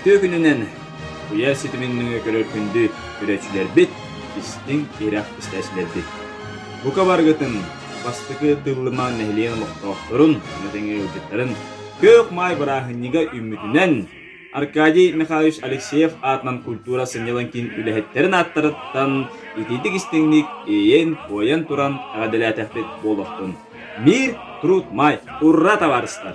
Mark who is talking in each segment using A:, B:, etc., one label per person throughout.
A: Ütü gününen Uya sitiminnin ökörör kündü üretçiler bit, istin Irak isteçiler bit. Bu kabargıtın bastıkı dıllıma nehliyen muhtahtırın, nötenge ucutların kök may bırahınniga ümmütünen Arkadiy Mikhailovich Alekseyev atman kultura sınyalankin ülehetlerin attarıttan itidik istinlik eyen koyan turan ağadala tehbit boluktun. Mir, trut, may, urra tavarıslar.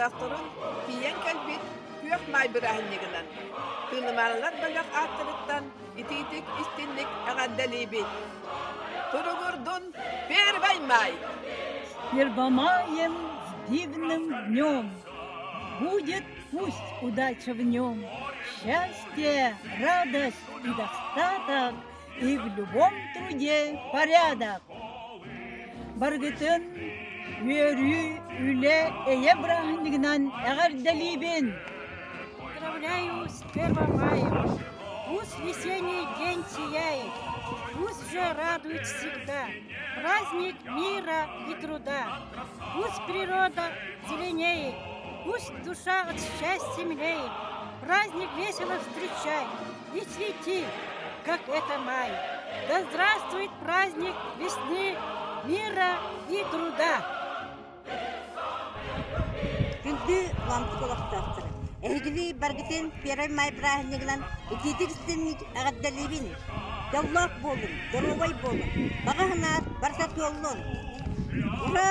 B: Doktorun kiyen kalbit kök may birahinliginden. Tınımarlar bölük attırıktan ititik istinlik ağaddalibi. Turugurdun перебаймай.
C: Первомаем с дивным днем. Будет пусть удача в нем, счастье, радость и достаток, и в любом труде порядок. Баргытын Yörü, üle, eye brahınlıgından ağardalibin.
D: Поздравляю с 1 мая. Пусть весенний день сияет, пусть же радует всегда. Праздник мира и труда. Пусть природа зеленеет, пусть душа от счастья млеет. Праздник весело встречай и цвети, как это май. Да здравствует праздник весны, мира и труда.
E: Күнді лампы колақтақтыр. Әйгілі баргытын перай май брахынығынан итетік істенік ағаддалебін. Яллақ болын, дұровай болын. Бағағынар барсат олын. Ура!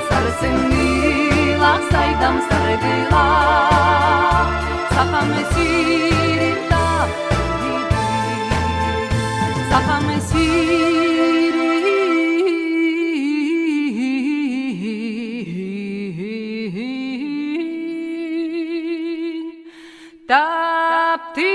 F: Sarısın Saygıyla Sakam esir da Sakam esirin Tapti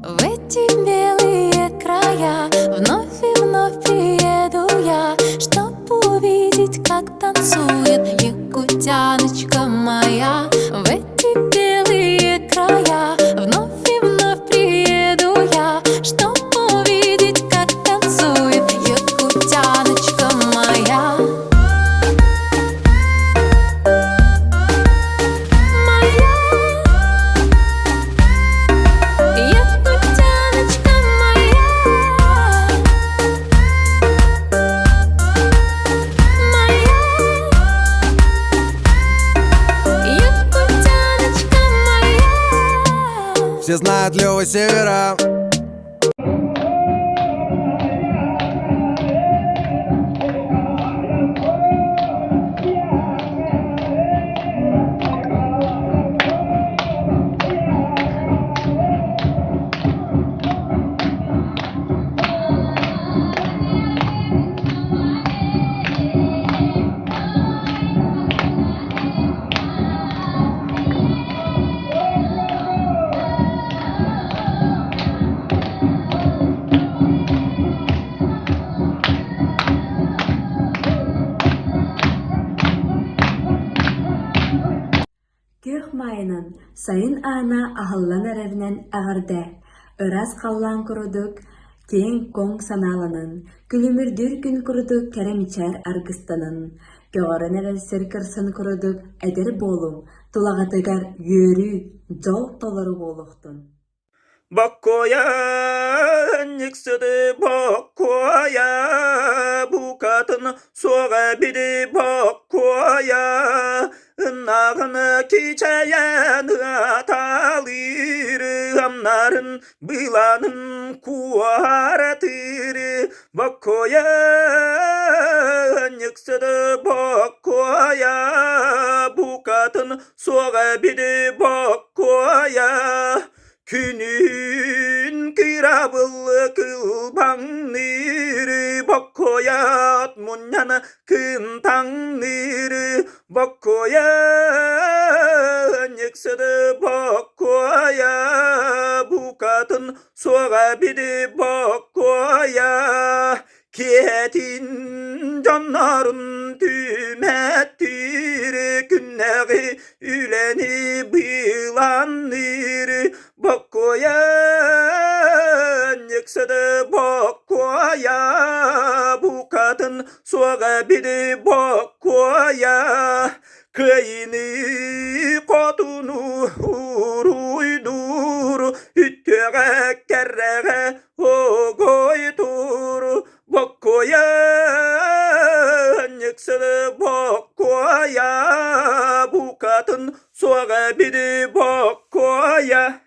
F: В эти белые края вновь и вновь приеду я, чтоб увидеть, как танцует якутяночка моя. В эти белые края вновь и вновь приеду я, чтоб увидеть, как танцует якутяночка моя.
G: Все знают Лёва Севера.
H: Көх майынан сайын ана ахыллан әрәвінен ағырды. Өраз қаллан құрудық, кең коң саналанын, күлімірдір күн құрудық кәрәмичар аргыстанын. Көгарын әрәсір кірсын құрудық, әдір болым, тулағатыгар йөрі, жол толыры болуқтын.
A: Bakkoya niksidi bakkoya bu kadın soğa biri bakkoya nağını kiçeyen atalir amların bilanın kuaratiri bakkoya niksidi bakkoya bu kadın soğa biri bakkoya Günün kırabıllı kılban niri bakkoyat munyana kıntan niri bakkoya nyeksede bakkoya bu kadın soğa biri bakkoya Kiyetin canların tümettir günleri üleni bilanır bakkoya yeksede bakkoya bu kadın soğa biri bakkoya kıyını kodunu huruydur üttüge kerrege ogoydur bakkoya yeksede bakkoya bu kadın soğa biri bakkoya